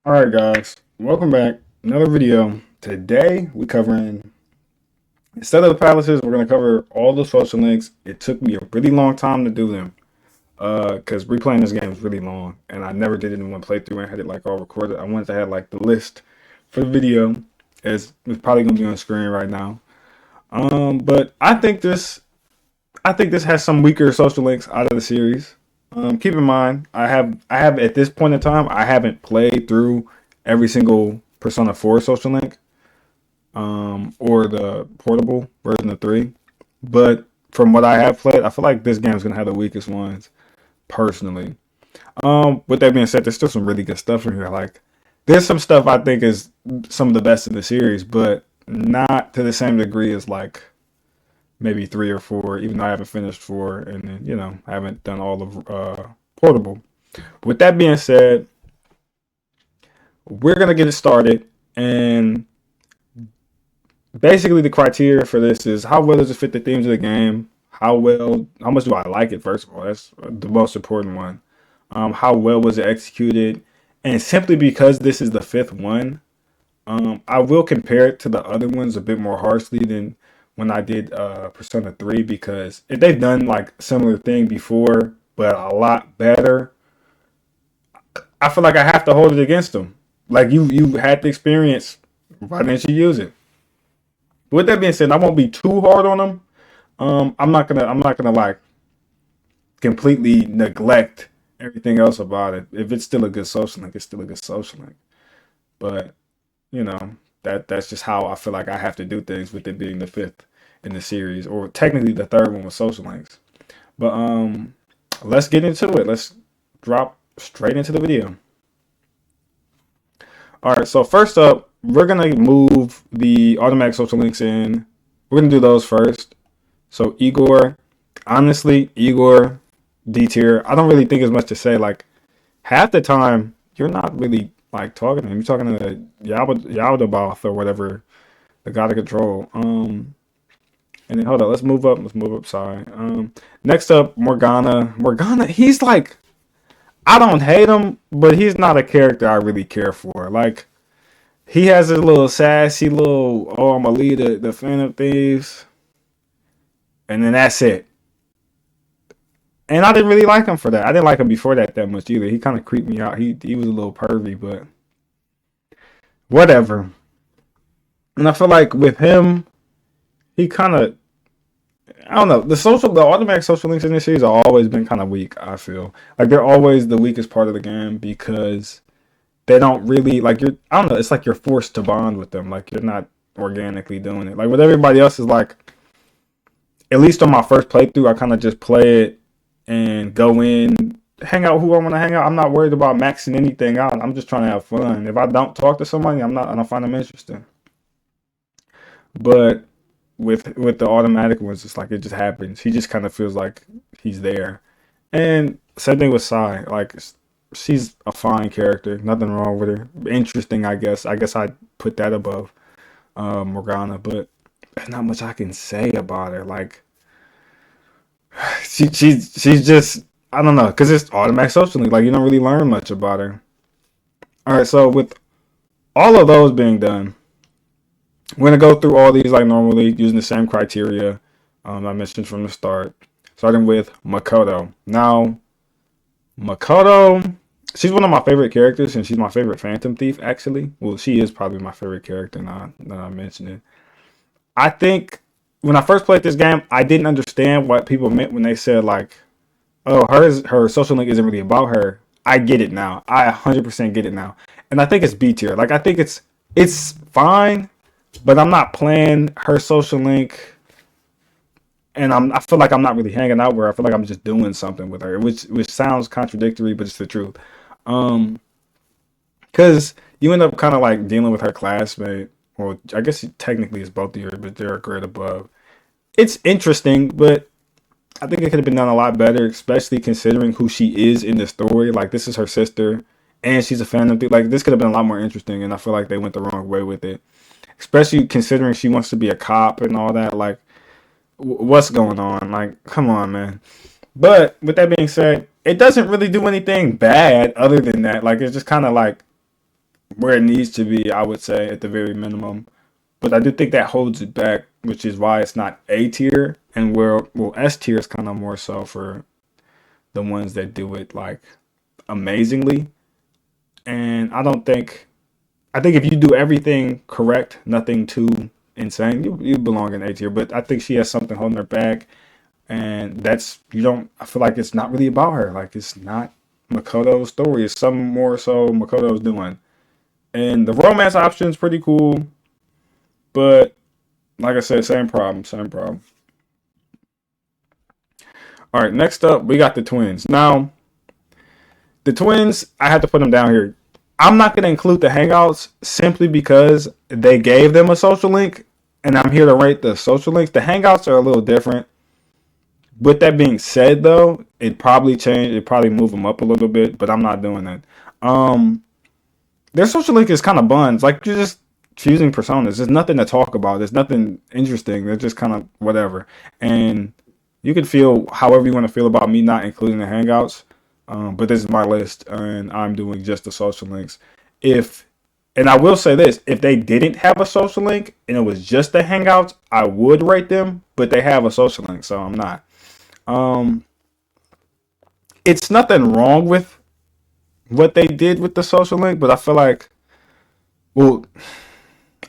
All right, guys, welcome back. Another video. Today we covering instead of the palaces, we're gonna cover all the social links. It took me a really long time to do them, because replaying this game is really long, and I never did it in one playthrough and had it like all recorded. I wanted to have like the list for the video, as it's probably gonna be on screen right now. But I think this has some weaker social links out of the series. Keep in mind, I have at this point in time, I haven't played through every single Persona 4 social link, or the portable version of 3. But from what I have played, I feel like this game is gonna have the weakest ones, personally. With that being said, there's still some really good stuff in here. Like, there's some stuff I think is some of the best in the series, but not to the same degree as like maybe 3 or 4, even though I haven't finished 4, and then I haven't done all of Portable. With that being said, we're gonna get it started, and basically the criteria for this is how well does it fit the themes of the game? How much do I like it? First of all, that's the most important one. How well was it executed? And simply because this is the fifth one, I will compare it to the other ones a bit more harshly than when I did Persona 3, because if they've done like similar thing before but a lot better, I feel like I have to hold it against them. Like, you had the experience, why didn't you use it? With that being said, I won't be too hard on them. I'm not gonna like completely neglect everything else about it. If it's still a good social link, it's still a good social link. But you know that's just how I feel like I have to do things with it being the fifth in the series, or technically the third one with social links. But let's get into it. Let's drop straight into the video. All right, so first up, we're gonna move the automatic social links in. We're gonna do those first. So Igor, honestly, Igor, D tier. I don't really think as much to say. Like, half the time, you're not really like talking to him. You're talking to Yaldabaoth or whatever, the god of control. And then hold on, let's move up. Let's move up. Sorry. Next up, Morgana. Morgana, he's like, I don't hate him, but he's not a character I really care for. Like, he has his little sassy little, oh, I'm gonna lead the Phantom Thieves, and then that's it. And I didn't really like him for that. I didn't like him before that much either. He kind of creeped me out. He was a little pervy, but whatever. And I feel like with him, he kind of, I don't know. The automatic social links in this series have always been kind of weak. I feel like they're always the weakest part of the game, because they don't really like you're. I don't know. It's like you're forced to bond with them. Like, you're not organically doing it. Like with everybody else is like, at least on my first playthrough, I kind of just play it and go in, hang out who I want to hang out. I'm not worried about maxing anything out. I'm just trying to have fun. If I don't talk to somebody, I don't find them interesting. But with the automatic ones, it's like it just happens. He just kind of feels like he's there. And same thing with Sai. Like, she's a fine character. Nothing wrong with her. Interesting, I guess. I guess I'd put that above Morgana, but there's not much I can say about her. Like, she's just, I don't know, because it's automatic socially. Like, you don't really learn much about her. All right, so with all of those being done, we're gonna go through all these like normally using the same criteria I mentioned from the start. Starting with Makoto. Now, Makoto, she's one of my favorite characters, and she's my favorite Phantom Thief. Actually, well, she is probably my favorite character now that I mentioned it. I think when I first played this game, I didn't understand what people meant when they said like, "Oh, her social link isn't really about her." I get it now. I 100% get it now, and I think it's B tier. Like, I think it's fine, but I'm not playing her social link, and I feel like I'm not really hanging out with her. I feel like I'm just doing something with her, which sounds contradictory, but it's the truth. Um, because you end up kind of like dealing with her classmate. Well, I guess technically it's both of you, but they're a grade above. It's interesting, but I think it could have been done a lot better, especially considering who she is in the story. Like, this is her sister, and she's a fan of like, this could have been a lot more interesting, and I feel like they went the wrong way with it. Especially considering she wants to be a cop and all that. Like, what's going on? Like, come on, man. But with that being said, it doesn't really do anything bad other than that. Like, it's just kind of like where it needs to be, I would say, at the very minimum. But I do think that holds it back, which is why it's not A tier, and where well S tier is kind of more so for the ones that do it like amazingly. And I think if you do everything correct, nothing too insane, you belong in A tier. But I think she has something holding her back, and that's you don't. I feel like it's not really about her. Like it's not Makoto's story. It's some more so Makoto's doing. And the romance option is pretty cool, but like I said, same problem, same problem. All right, next up we got the twins. Now the twins, I had to put them down here. I'm not going to include the Hangouts simply because they gave them a social link, and I'm here to rate the social links. The Hangouts are a little different. With that being said, though, it probably changed. It probably moved them up a little bit, but I'm not doing that. Um, their social link is kind of buns. Like you're just choosing personas. There's nothing to talk about. There's nothing interesting. They're just kind of whatever. And you can feel however you want to feel about me not including the Hangouts. But this is my list, and I'm doing just the social links. If and I will say this: if they didn't have a social link and it was just the Hangouts, I would rate them. But they have a social link, so I'm not. Um, it's nothing wrong with what they did with the social link, but I feel like, well,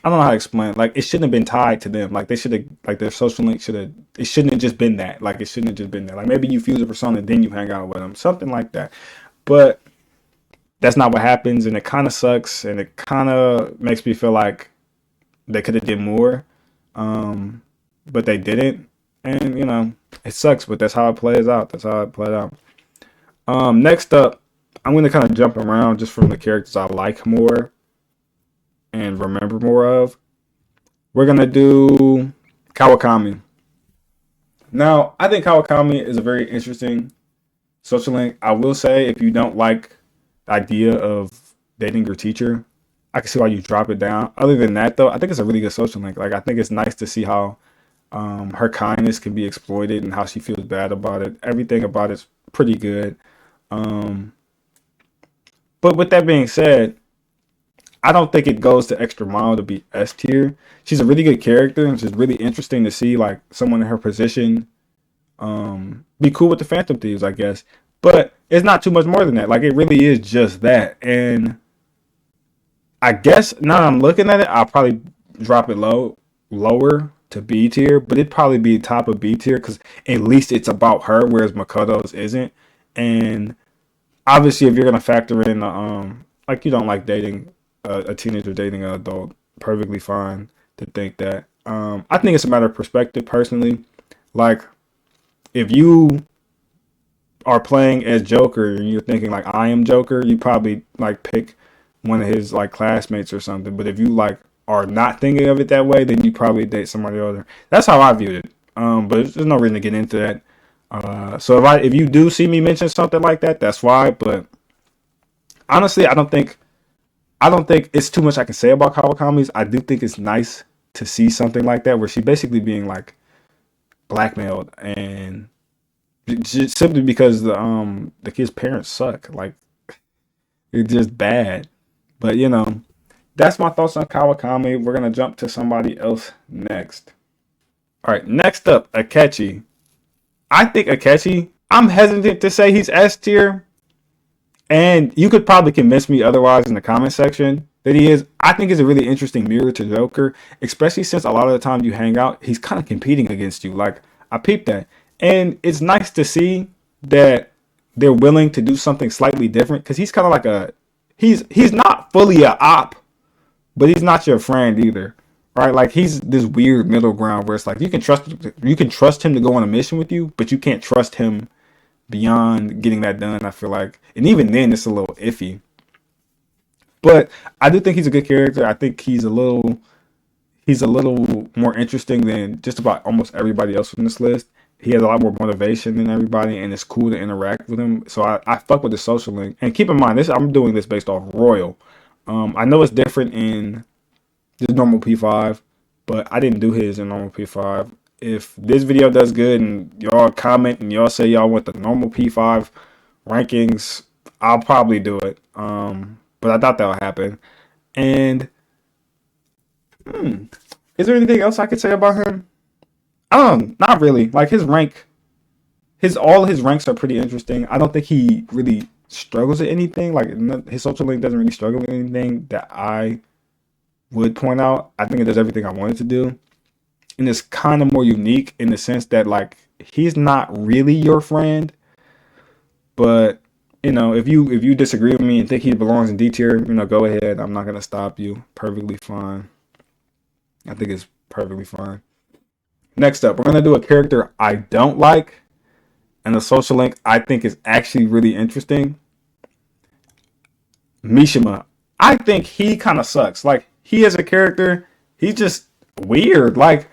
I don't know how to explain it. Like it shouldn't have been tied to them. Like they should have, like their social link should have. It shouldn't have just been that. Like it shouldn't have just been that. Like maybe you fuse a persona, then you hang out with them, something like that. But that's not what happens, and it kind of sucks, and it kind of makes me feel like they could have did more, um, but they didn't, and it sucks. But that's how it plays out. That's how it played out. Next up, I'm gonna kind of jump around just from the characters I like more and remember more of. We're gonna do Kawakami. Now, I think Kawakami is a very interesting social link. I will say, if you don't like the idea of dating your teacher, I can see why you drop it down. Other than that, though, I think it's a really good social link. Like, I think it's nice to see how her kindness can be exploited and how she feels bad about it. Everything about it's pretty good. Um, but with that being said, I don't think it goes the extra mile to be S tier. She's a really good character, and it's really interesting to see like someone in her position be cool with the Phantom Thieves, I guess. But it's not too much more than that. Like it really is just that. And I guess now that I'm looking at it, I'll probably drop it lower to B tier, but it'd probably be top of B tier because at least it's about her, whereas Makoto's isn't. And obviously, if you're gonna factor in like you don't like dating a teenager dating an adult, perfectly fine to think that. I think it's a matter of perspective, personally. Like if you are playing as Joker and you're thinking like I am Joker, you probably like pick one of his like classmates or something. But if you like are not thinking of it that way, then you probably date somebody older. That's how I viewed it. But there's no reason to get into that. So if you do see me mention something like that, that's why. But honestly, I don't think it's too much I can say about Kawakami's. I do think it's nice to see something like that where she's basically being like blackmailed and just simply because the kid's parents suck. Like it's just bad. But that's my thoughts on Kawakami. We're gonna jump to somebody else next. All right, next up, Akechi. I think Akechi. I'm hesitant to say he's S tier, and you could probably convince me otherwise in the comment section that he is. I think he's a really interesting mirror to Joker, especially since a lot of the time you hang out, he's kind of competing against you. Like I peeped that, and it's nice to see that they're willing to do something slightly different because he's kind of like he's not fully a op, but he's not your friend either, right? Like he's this weird middle ground where it's like you can trust him to go on a mission with you, but you can't trust him beyond getting that done. I feel like, and even then, it's a little iffy. But I do think he's a good character. I think he's a little more interesting than just about almost everybody else on this list. He has a lot more motivation than everybody, and it's cool to interact with him. So I fuck with the social link. And keep in mind, this I'm doing this based off Royal. I know it's different in just normal P5, but I didn't do his in normal P5. If this video does good and y'all comment and y'all say y'all want the normal P5 rankings, I'll probably do it. But I thought that would happen. And is there anything else I could say about him? Not really. Like his rank, all his ranks are pretty interesting. I don't think he really struggles at anything. Like his social link doesn't really struggle with anything that I would point out. I think it does everything I want it to do, and it's kind of more unique in the sense that like he's not really your friend, but if you disagree with me and think he belongs in D tier, go ahead. I'm not gonna stop you. Perfectly fine. I think it's perfectly fine. Next up, we're gonna do a character I don't like, and the social link I think is actually really interesting. Mishima. I think he kind of sucks. Like he as a character, he's just weird. Like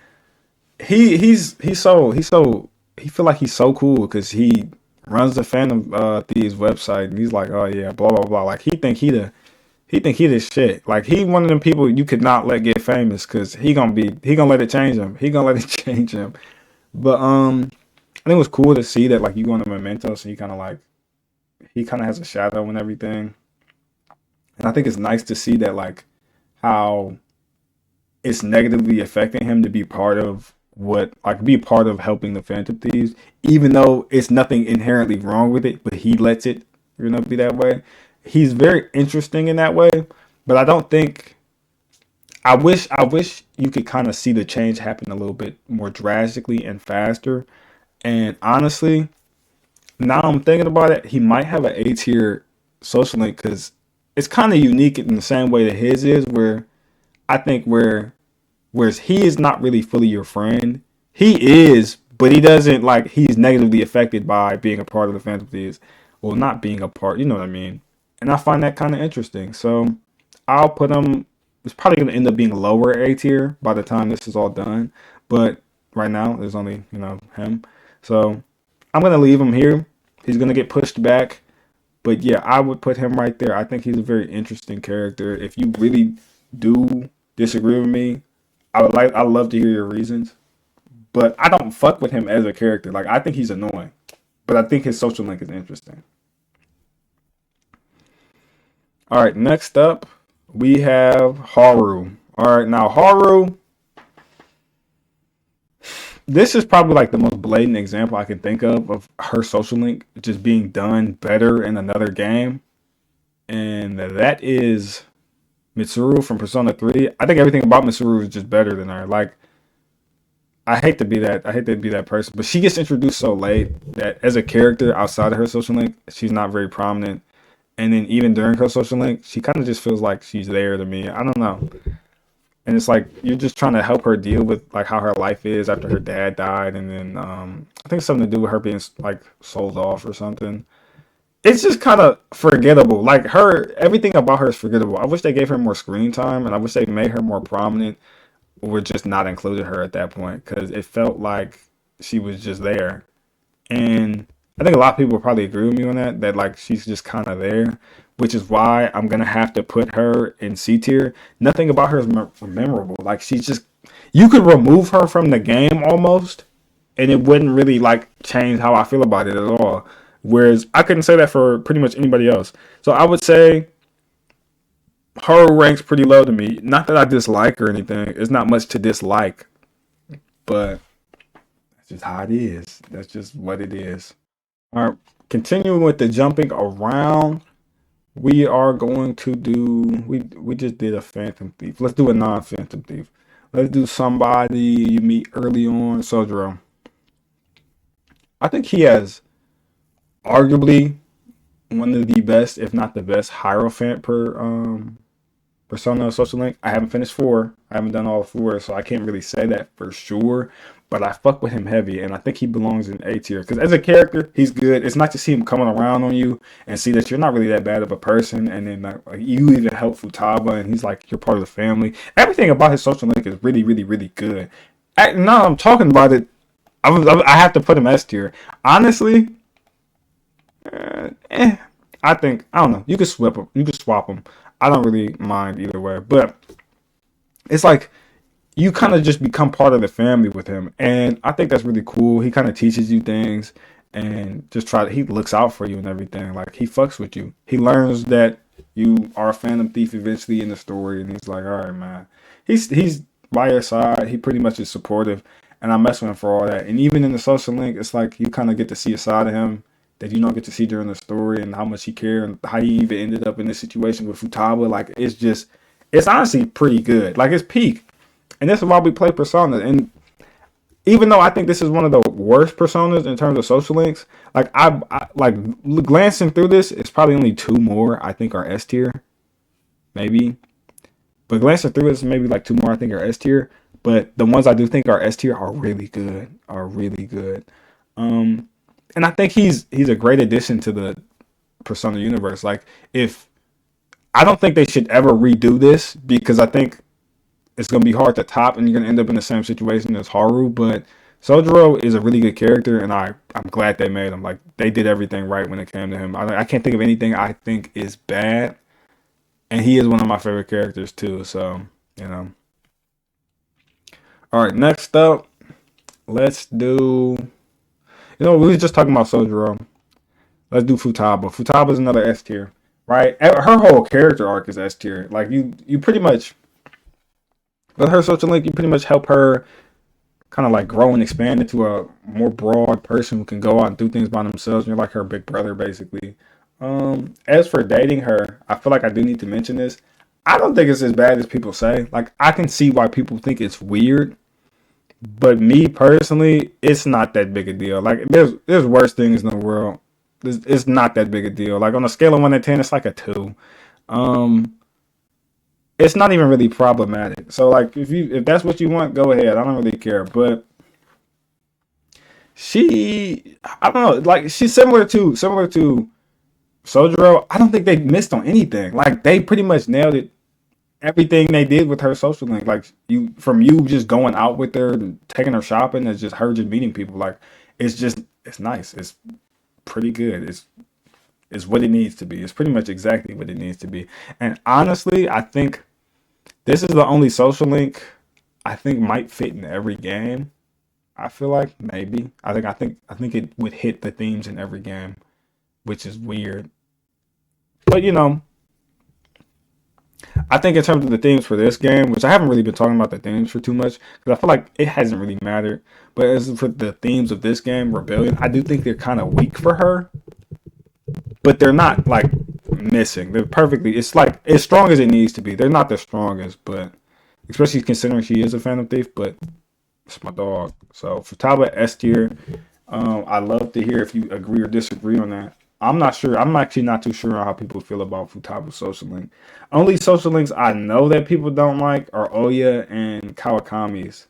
he feel like he's so cool because he runs the Phantom Thieves website and he's like, oh yeah, blah blah blah. Like he think he the shit. Like he one of them people you could not let get famous because he gonna let it change him. He gonna let it change him. But I think it was cool to see that like you go into Memento, so he kind of has a shadow and everything. And I think it's nice to see that like how it's negatively affecting him to be part of be part of helping the Phantom Thieves, even though it's nothing inherently wrong with it, but he lets it, be that way. He's very interesting in that way, but I don't think I wish you could kind of see the change happen a little bit more drastically and faster. And honestly, now I'm thinking about it, he might have an A tier social link because it's kind of unique in the same way that his is, where I think whereas he is not really fully your friend, he is, but he doesn't like he's negatively affected by being a part of the Phantom Thieves. Well, not being a part, you know what I mean. And I find that kind of interesting. So I'll put him. It's probably going to end up being lower A tier by the time this is all done. But right now, there's only him. So I'm going to leave him here. He's going to get pushed back. But yeah, I would put him right there. I think he's a very interesting character. If you really do disagree with me, I'd love to hear your reasons. But I don't fuck with him as a character. Like I think he's annoying. But I think his social link is interesting. All right, next up we have Haru. All right, now Haru, this is probably like the most blatant example I can think of her social link just being done better in another game. And that is Mitsuru from Persona 3. I think everything about Mitsuru is just better than her. Like I hate to be that person, but she gets introduced so late that as a character outside of her social link, she's not very prominent. And then even during her social link, she kind of just feels like she's there to me. I don't know. And it's like you're just trying to help her deal with like how her life is after her dad died, and then I think it's something to do with her being like sold off or something. It's just kind of forgettable. Like everything about her is forgettable. I wish they gave her more screen time, and I wish they made her more prominent, or just not included her at that point because it felt like she was just there. And I think a lot of people probably agree with me on that. That like she's just kind of there, which is why I'm gonna have to put her in C tier. Nothing about her is memorable. Like she's just you could remove her from the game almost, and it wouldn't really like change how I feel about it at all. Whereas I couldn't say that for pretty much anybody else. So I would say her ranks pretty low to me. Not that I dislike or anything. It's not much to dislike, but that's just how it is. That's just what it is. All right, continuing with the jumping around, we are going to do. We just did a Phantom Thief. Let's do a non-Phantom Thief. Let's do somebody you meet early on, Sojiro. I think he has arguably one of the best, if not the best, Hierophant Persona social link. I haven't finished 4. I haven't done all 4, so I can't really say that for sure. But I fuck with him heavy, and I think he belongs in A tier. Because as a character, he's good. It's nice to see him coming around on you and see that you're not really that bad of a person. And then like you even help Futaba, and he's like, you're part of the family. Everything about his social link is really, really, really good. Now I'm talking about it, I have to put him S tier. Honestly, I think, I don't know. You could swap them. You could swap them. I don't really mind either way. But it's like you kind of just become part of the family with him, and I think that's really cool. He kind of teaches you things and just he looks out for you and everything. Like he fucks with you. He learns that You are a Phantom Thief eventually in the story, and he's like, all right, man. He's by your side. He pretty much is supportive, and I mess with him for all that. And even in the social link, it's like you kind of get to see a side of him that you don't get to see during the story, and how much he cared, and how he even ended up in this situation with Futaba. Like it's honestly pretty good. Like it's peak, and this is why we play Persona. And even though I think this is one of the worst personas in terms of social links, like I like glancing through this, it's probably only two more I think are S tier, maybe. But glancing through this, maybe like two more I think are S tier. But the ones I do think are S tier are really good, are really good. And I think he's a great addition to the Persona universe. Like if I don't think they should ever redo this because I think it's gonna be hard to top, and you're gonna end up in the same situation as Haru. But Sojiro is a really good character, and I'm glad they made him. Like they did everything right when it came to him. I can't think of anything I think is bad, and he is one of my favorite characters too. So you know. All right, next up, let's do. You know, we were just talking about Sojiro. Let's do Futaba. Futaba is another S tier, right? Her whole character arc is S tier. Like you pretty much with her social link, you pretty much help her kind of like grow and expand into a more broad person who can go out and do things by themselves. You're like her big brother, basically. As for dating her, I feel like I do need to mention this. I don't think it's as bad as people say. Like I can see why people think it's weird, but me personally, it's not that big a deal. Like there's worse things in the world. It's not that big a deal. Like on a scale of 1 to 10, it's like a 2. Um, it's not even really problematic. So like if that's what you want, go ahead. I don't really care. But I don't know, like she's similar to Sojiro. I don't think they missed on anything. Like they pretty much nailed it. Everything they did with her social link, like you just going out with her and taking her shopping, it's just her just meeting people. Like it's nice. It's pretty good. It's what it needs to be. It's pretty much exactly what it needs to be. And honestly, I think this is the only social link I think might fit in every game. I feel like maybe. I think it would hit the themes in every game, which is weird. But I think in terms of the themes for this game, which I haven't really been talking about the themes for too much, because I feel like it hasn't really mattered. But as for the themes of this game, Rebellion, I do think they're kind of weak for her, but they're not like missing. They're perfectly. It's like as strong as it needs to be. They're not the strongest, but especially considering she is a Phantom Thief. But it's my dog. So Futaba S tier. I'd love to hear if you agree or disagree on that. I'm not sure. I'm actually not too sure on how people feel about Futaba's social link. Only social links I know that people don't like are Oya and Kawakami's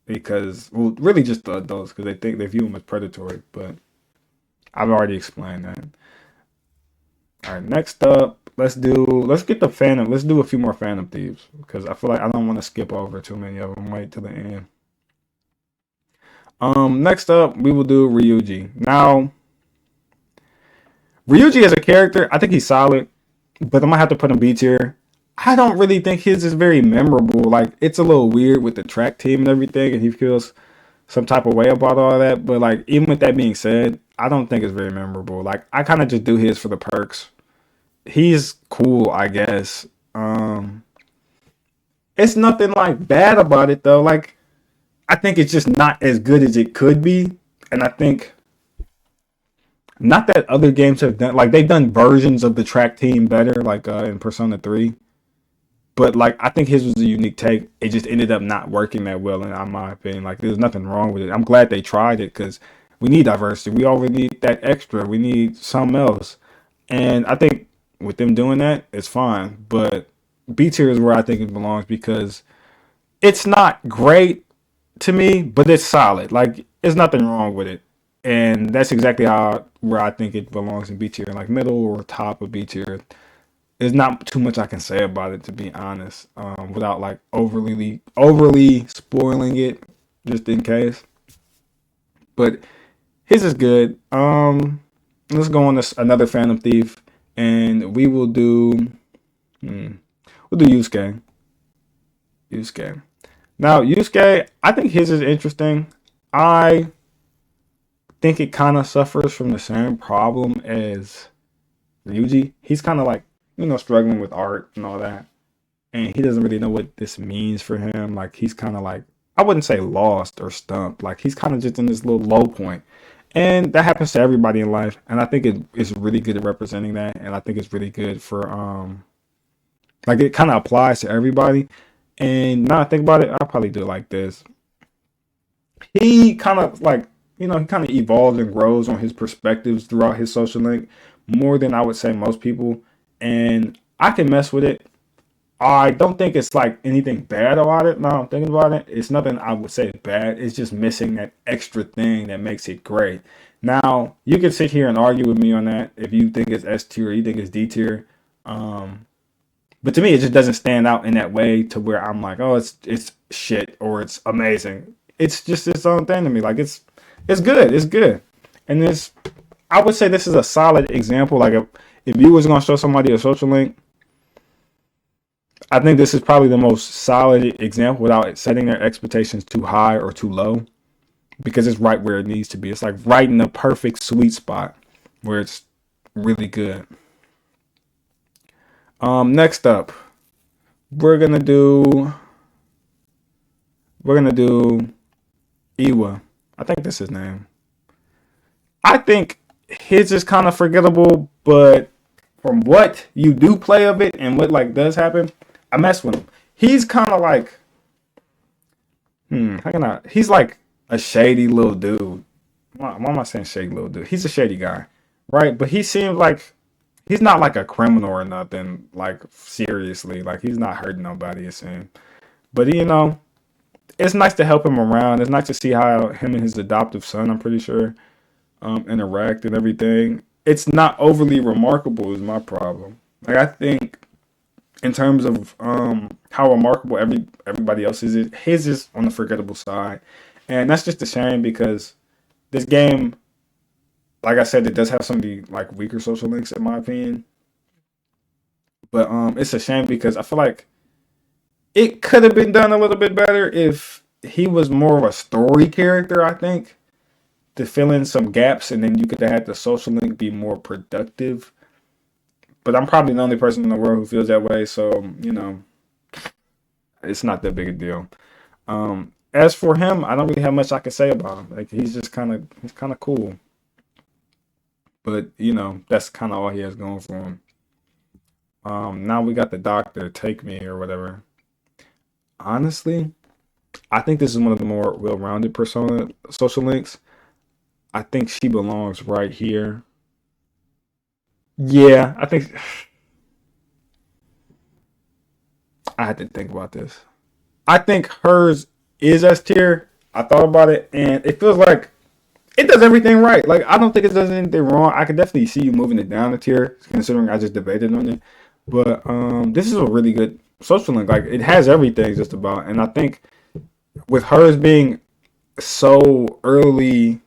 because, well, really just the adults because they view them as predatory. But I've already explained that. All right, next up, let's get the Phantom. Let's do a few more Phantom Thieves because I feel like I don't want to skip over too many of them. Wait till the end. Next up, we will do Ryuji. Now, Ryuji as a character, I think he's solid, but I might have to put him B tier. I don't really think his is very memorable. Like, it's a little weird with the track team and everything, and he feels some type of way about all that. But, like, even with that being said, I don't think it's very memorable. Like, I kind of just do his for the perks. He's cool, I guess. It's nothing, like, bad about it, though. Like, I think it's just not as good as it could be. And I think not that other games have done like they've done versions of the track team better, like in Persona 3. But like I think his was a unique take. It just ended up not working that well in my opinion. Like there's nothing wrong with it. I'm glad they tried it because we need diversity. We already need that extra. We need something else. And I think with them doing that, it's fine. But B tier is where I think it belongs because it's not great to me, but it's solid. Like there's nothing wrong with it, and that's exactly how where I think it belongs in B tier, like middle or top of B tier. There's not too much I can say about it to be honest, without like overly spoiling it, just in case. But his is good. Let's go on to another Phantom Thief, and we will do. We'll do Yusuke. Yusuke. Now, Yusuke, I think his is interesting. I think it kind of suffers from the same problem as Ryuji. He's kind of like struggling with art and all that. And he doesn't really know what this means for him. Like he's kind of like, I wouldn't say lost or stumped. Like he's kind of just in this little low point. And that happens to everybody in life. And I think it's really good at representing that. And I think it's really good for like it kind of applies to everybody. And now I think about it, I'll probably do it like this. He kind of like, he kind of evolves and grows on his perspectives throughout his social link more than I would say most people. And I can mess with it. I don't think it's like anything bad about it. Now I'm thinking about it. It's nothing I would say is bad. It's just missing that extra thing that makes it great. Now, you can sit here and argue with me on that if you think it's S tier or you think it's D tier. Um, but to me, it just doesn't stand out in that way to where I'm like, oh, it's shit or it's amazing. It's just its own thing to me. Like it's good. It's good. And this, I would say this is a solid example. Like if you was gonna show somebody a social link, I think this is probably the most solid example without setting their expectations too high or too low because it's right where it needs to be. It's like right in the perfect sweet spot where it's really good. Next up, we're gonna do we're gonna do Iwa. I think that's his name. I think his is kind of forgettable, but from what you do play of it and what like does happen, I mess with him. He's kind of like, how can I? He's like a shady little dude. Why am I saying shady little dude? He's a shady guy, right? But he seems like he's not like a criminal or nothing. Like seriously, like he's not hurting nobody. It seems. But it's nice to help him around. It's nice to see how him and his adoptive son, I'm pretty sure, interact and everything. It's not overly remarkable is my problem. Like I think in terms of how remarkable everybody else is, his is on the forgettable side, and that's just a shame because this game, like I said, it does have some of the like weaker social links in my opinion. But it's a shame because I feel like it could have been done a little bit better if he was more of a story character. I think to fill in some gaps, and then you could have had the social link be more productive. But I'm probably the only person in the world who feels that way, so it's not that big a deal. As for him, I don't really have much I can say about him. Like he's kind of cool, but that's kind of all he has going for him. Now we got the doctor, take me or whatever. Honestly, I think this is one of the more well-rounded persona social links. I think she belongs right here. Yeah, I think I had to think about this. I think hers is S tier. I thought about it, and it feels like it does everything right. Like I don't think it does anything wrong. I could definitely see you moving it down a tier, considering I just debated on it. But this is a really good social link. Like it has everything just about, and I think with hers being so early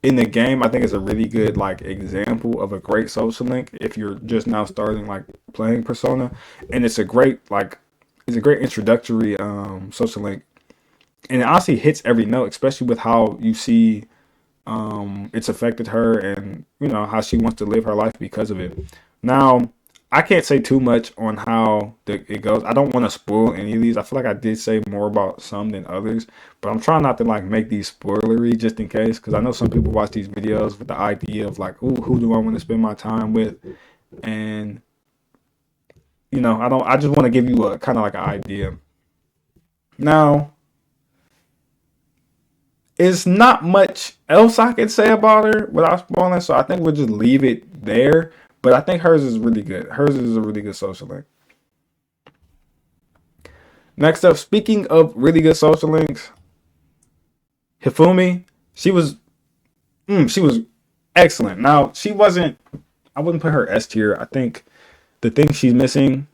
in the game, I think it's a really good like example of a great social link if you're just now starting like playing Persona, and it's a great introductory social link, and it honestly hits every note, especially with how you see it's affected her and how she wants to live her life because of it. Now, I can't say too much on how it goes. I don't want to spoil any of these. I feel like I did say more about some than others, but I'm trying not to like make these spoilery just in case, because I know some people watch these videos with the idea of like, ooh, who do I want to spend my time with, and I don't. I just want to give you a kind of like an idea. Now, it's not much else I could say about her without spoiling, so I think we'll just leave it there. But I think hers is really good. Hers is a really good social link. Next up, speaking of really good social links, Hifumi, she was she was excellent. Now she wasn't. I wouldn't put her S tier. I think the thing she's missing,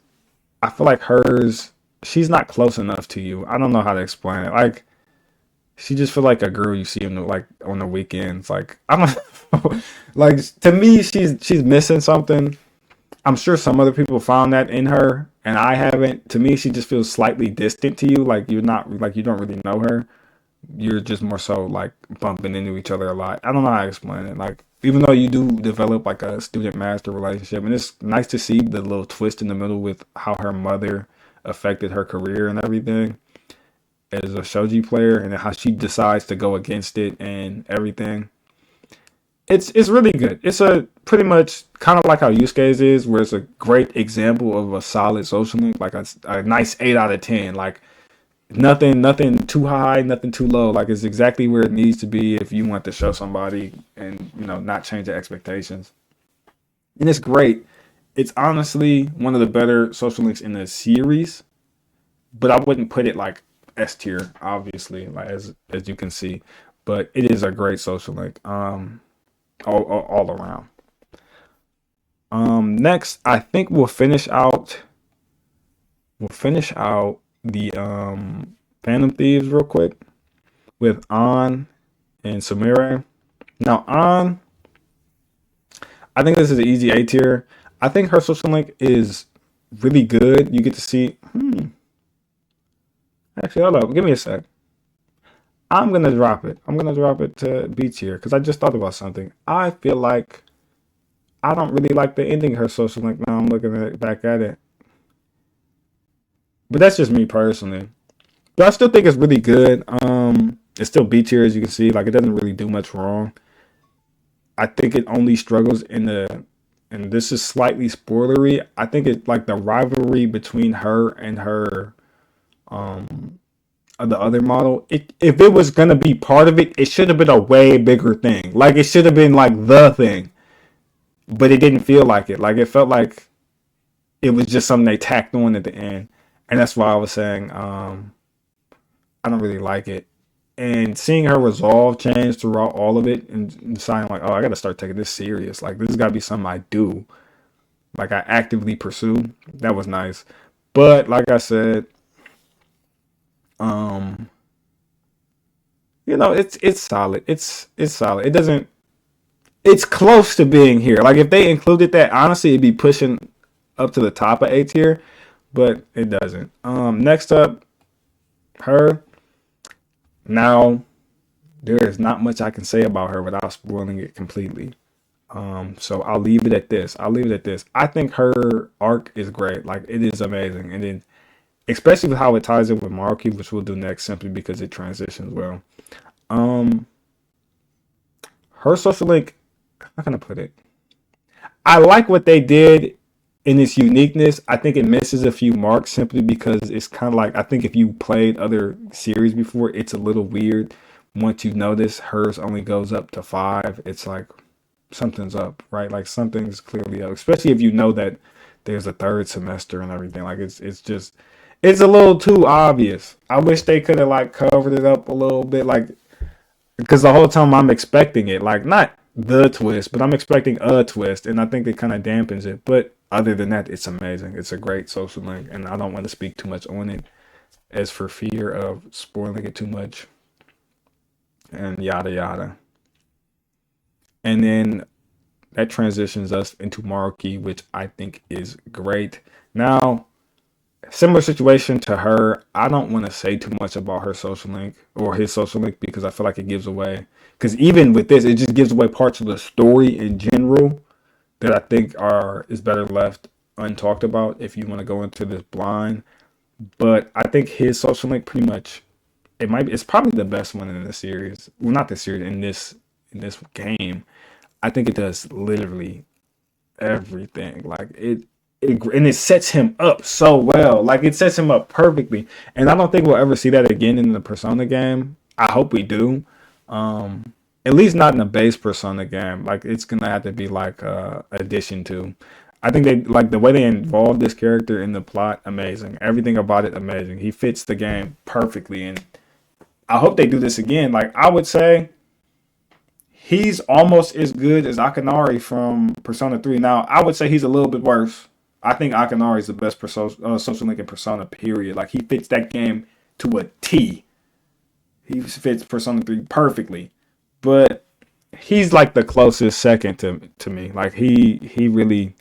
I feel like hers. She's not close enough to you. I don't know how to explain it. Like she just feel like a girl you see like on the weekends. Like I don't know. Like to me, she's missing something. I'm sure some other people found that in her, and I haven't. To me, she just feels slightly distant to you. Like you're not like you don't really know her. You're just more so like bumping into each other a lot. I don't know how to explain it. Like even though you do develop like a student master relationship, and it's nice to see the little twist in the middle with how her mother affected her career and everything as a shogi player, and how she decides to go against it and everything. It's really good. It's a pretty much kind of like how Yusuke's is, where it's a great example of a solid social link, like a nice 8 out of 10. Like nothing too high, nothing too low. Like it's exactly where it needs to be if you want to show somebody and not change their expectations. And it's great. It's honestly one of the better social links in the series, but I wouldn't put it like S tier, obviously, like as you can see. But it is a great social link, all around. Next, I think we'll finish out the Phantom Thieves real quick with An and Sumire. Now, An, I think this is an easy A tier. I think her social link is really good. You get to see. Actually, hold up. Give me a sec. I'm gonna drop it. I'm gonna drop it to B tier because I just thought about something. I feel like I don't really like the ending of her social link. Now I'm looking back at it, but that's just me personally. But I still think it's really good. It's still B tier as you can see. Like it doesn't really do much wrong. I think it only struggles and this is slightly spoilery. I think it like the rivalry between her and her the other model. If it was gonna be part of it, it should have been a way bigger thing. Like it should have been like the thing, but it didn't feel like it. Like it felt like it was just something they tacked on at the end, and that's why I was saying I don't really like it. And seeing her resolve change throughout all of it, and deciding like, oh, I got to start taking this serious. Like this has got to be something I do, like I actively pursue. That was nice. But like I said, um, it's solid. It's solid. It doesn't. It's close to being here. Like if they included that, honestly, it'd be pushing up to the top of A tier, but it doesn't. Next up, her. Now, there is not much I can say about her without spoiling it completely. So I'll leave it at this. I think her arc is great. Like it is amazing, and then especially with how it ties in with Maruki, which we'll do next, simply because it transitions well. Um, Her social link. How can I put it? I like what they did in its uniqueness. I think it misses a few marks simply because it's kind of like I think if you played other series before, it's a little weird. Once you notice hers only goes up to 5, it's like something's up, right? Like something's clearly up, especially if you know that there's a third semester and everything. Like it's just it's a little too obvious. I wish they could have like covered it up a little bit, like because the whole time I'm expecting it, like not the twist, but I'm expecting a twist, and I think it kind of dampens it. But other than that, it's amazing. It's a great social link, and I don't want to speak too much on it, as for fear of spoiling it too much, and yada yada. And then that transitions us into Maruki, which I think is great. Now, similar situation to her. I don't want to say too much about her social link or his social link because I feel like it gives away. Because even with this, it just gives away parts of the story in general that I think are is better left untalked about if you want to go into this blind. But I think his social link pretty much it's probably the best one in the series. Well, not the series in this game. I think it does literally everything. Like and it sets him up so well. Like it sets him up perfectly. And I don't think we'll ever see that again in the Persona game. I hope we do. At least not in a base Persona game. Like it's gonna have to be like addition to. I think they like the way they involved this character in the plot. Amazing. Everything about it amazing. He fits the game perfectly, and I hope they do this again. Like I would say, he's almost as good as Akanari from Persona 3. Now, I would say he's a little bit worse. I think Akanari is the best social link in Persona, period. Like, he fits that game to a T. He fits Persona 3 perfectly. But he's like the closest second to me. Like, he really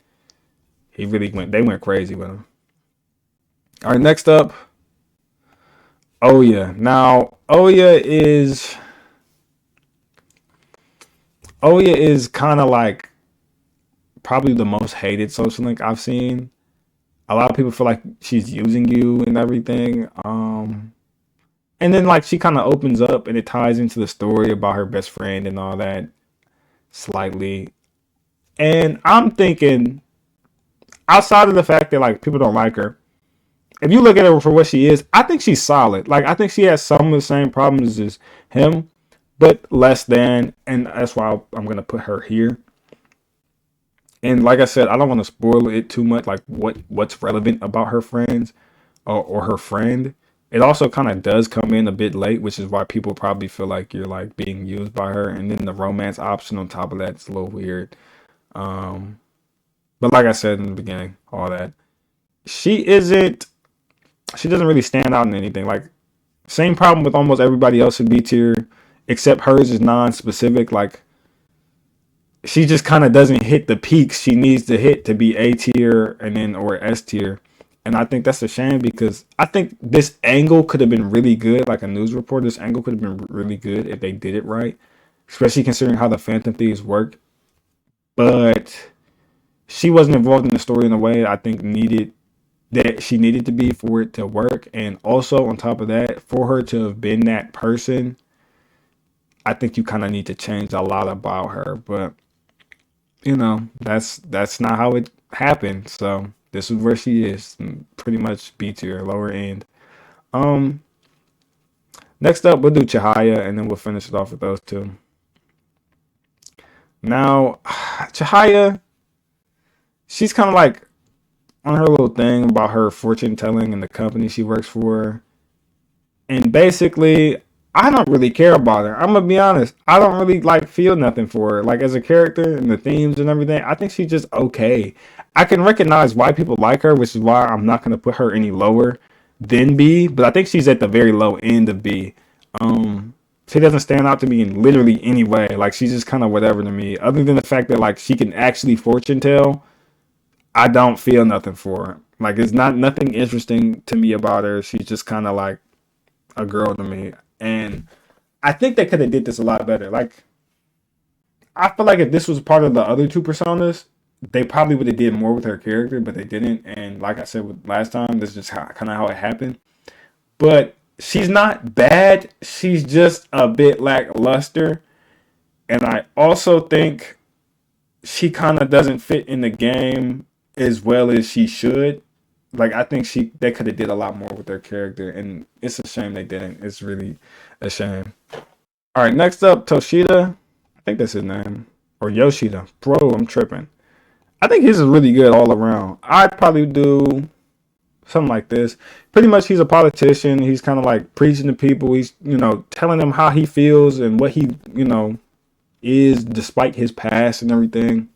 went crazy with him. All right, next up, Oya. Now, Oya is kind of like probably the most hated social link I've seen. A lot of people feel like she's using you and everything. And then like she kind of opens up and it ties into the story about her best friend and all that slightly. And I'm thinking, outside of the fact that like people don't like her, if you look at her for what she is, I think she's solid. Like I think she has some of the same problems as him, but less than, and that's why I'm gonna put her here. And like I said, I don't want to spoil it too much, like what's relevant about her friends or her friend. It also kind of does come in a bit late, which is why people probably feel like you're like being used by her. And then the romance option on top of that's a little weird. Um, but like I said in the beginning, all that she isn't. She doesn't really stand out in anything. Like same problem with almost everybody else in B tier, except hers is non-specific. Like she just kind of doesn't hit the peaks she needs to hit to be A tier and then or S tier. And I think that's a shame because I think this angle could have been really good, like a news report. This angle could have been really good if they did it right, especially considering how the Phantom Thieves work. But she wasn't involved in the story in a way I think needed that she needed to be for it to work. And also on top of that, for her to have been that person, I think you kind of need to change a lot about her. But you know, that's not how it happened. So this is where she is, pretty much B tier, lower end. Um, Next up we'll do Chihaya, and then we'll finish it off with those two. Now, Chihaya, she's kind of like on her little thing about her fortune telling and the company she works for, and basically I don't really care about her. I'm gonna be honest. I don't really like feel nothing for her. Like as a character and the themes and everything, I think she's just okay. I can recognize why people like her, which is why I'm not gonna put her any lower than B. But I think she's at the very low end of B. She doesn't stand out to me in literally any way. Like she's just kind of whatever to me. Other than the fact that like she can actually fortune tell, I don't feel nothing for her. Like it's not nothing interesting to me about her. She's just kind of like a girl to me. And I think they could have did this a lot better. Like I feel like if this was part of the other two personas, they probably would have did more with her character, but they didn't. And like I said with last time, this is just kind of how it happened. But she's not bad. She's just a bit lackluster. And I also think she kind of doesn't fit in the game as well as she should. Like I think they could have did a lot more with their character, and it's a shame they didn't. It's really a shame. All right, next up, Toshida. I think that's his name, or Yoshida. Bro, I'm tripping. I think he's really good all around. I'd probably do something like this. Pretty much, he's a politician. He's kind of like preaching to people. He's telling them how he feels and what he is despite his past and everything.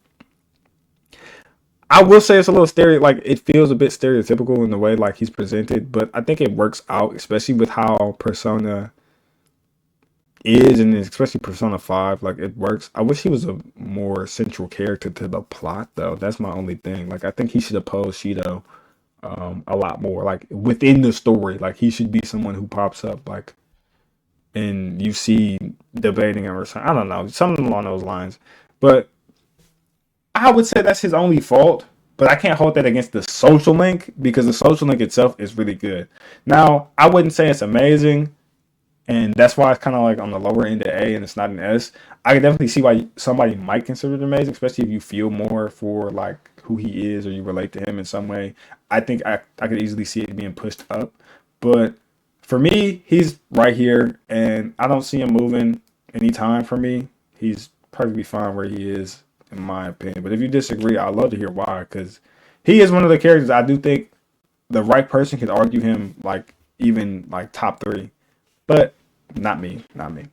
I will say it's a little like it feels a bit stereotypical in the way like he's presented, but I think it works out, especially with how Persona is, and especially Persona 5. Like it works. I wish he was a more central character to the plot, though. That's my only thing. Like I think he should oppose Shido a lot more, like within the story. Like he should be someone who pops up, like, and you see debating him or something. I don't know, something along those lines. But I would say that's his only fault, but I can't hold that against the social link because the social link itself is really good. Now, I wouldn't say it's amazing, and that's why it's kind of like on the lower end of A and it's not an S. I can definitely see why somebody might consider it amazing, especially if you feel more for like who he is or you relate to him in some way. I think I could easily see it being pushed up. But for me, he's right here, and I don't see him moving anytime for me. He's perfectly fine where he is in my opinion. But if you disagree, I'd love to hear why, because he is one of the characters I do think the right person could argue him like even like top 3, but not me, not me.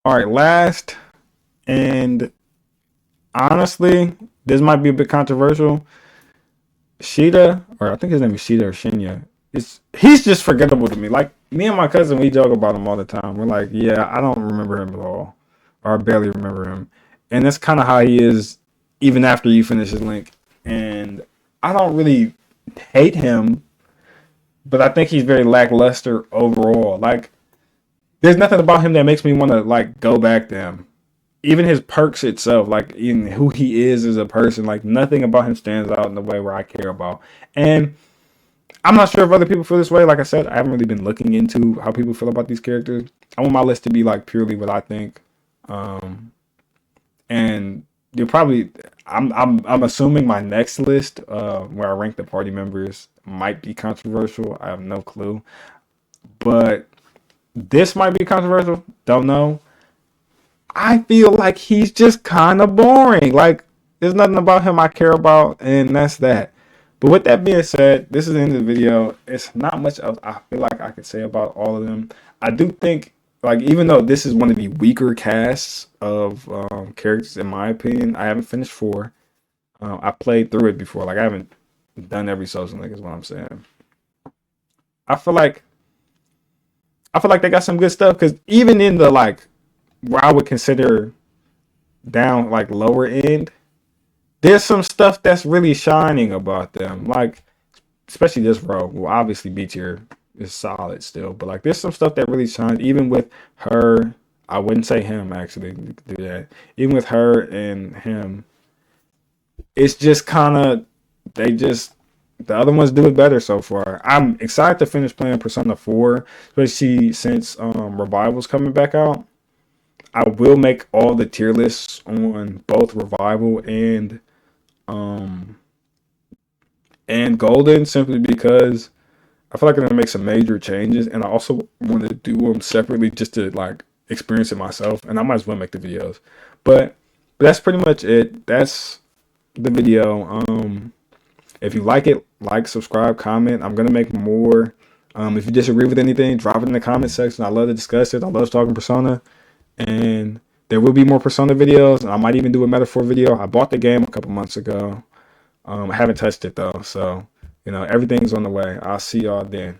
All right, last, and honestly, this might be a bit controversial. Shida, or I think his name is Shida or Shinya. He's just forgettable to me. Like me and my cousin, we joke about him all the time. We're like, yeah, I don't remember him at all, or I barely remember him. And that's kind of how he is even after you finish his link. And I don't really hate him, but I think he's very lackluster overall. Like, there's nothing about him that makes me want to like go back to him. even his perks itself, like even who he is as a person, like nothing about him stands out in the way where I care about. And I'm not sure if other people feel this way. Like I said, I haven't really been looking into how people feel about these characters. I want my list to be like purely what I think. Um, and you're probably I'm assuming my next list, where I rank the party members, might be controversial. I have no clue, but this might be controversial. Don't know. I feel like he's just kind of boring. Like there's nothing about him I care about, and that's that. But with that being said, this is the end of the video. It's not much else I feel like I could say about all of them. I do think, like, even though this is one of the weaker casts of characters, in my opinion, I haven't finished four. I played through it before. Like, I haven't done every social link, is what I'm saying. I feel like they got some good stuff because even in the like where I would consider down like lower end, there's some stuff that's really shining about them. Like especially this rogue will obviously B tier is solid still, but like there's some stuff that really shines even with her. I wouldn't say him actually do that. Even with her and him, it's just kind of they just the other ones do it better so far. I'm excited to finish playing Persona 4, especially since Revival's coming back out. I will make all the tier lists on both Revival um and Golden simply because I feel like I'm gonna make some major changes, and I also want to do them separately just to like experience it myself. And I might as well make the videos, but that's pretty much it. That's the video. If you like it, like, subscribe, comment. I'm gonna make more. If you disagree with anything, drop it in the comment section. I love to discuss it. I love talking Persona, and there will be more Persona videos. And I might even do a metaphor video. I bought the game a couple months ago. I haven't touched it though, so everything's on the way. I'll see y'all then.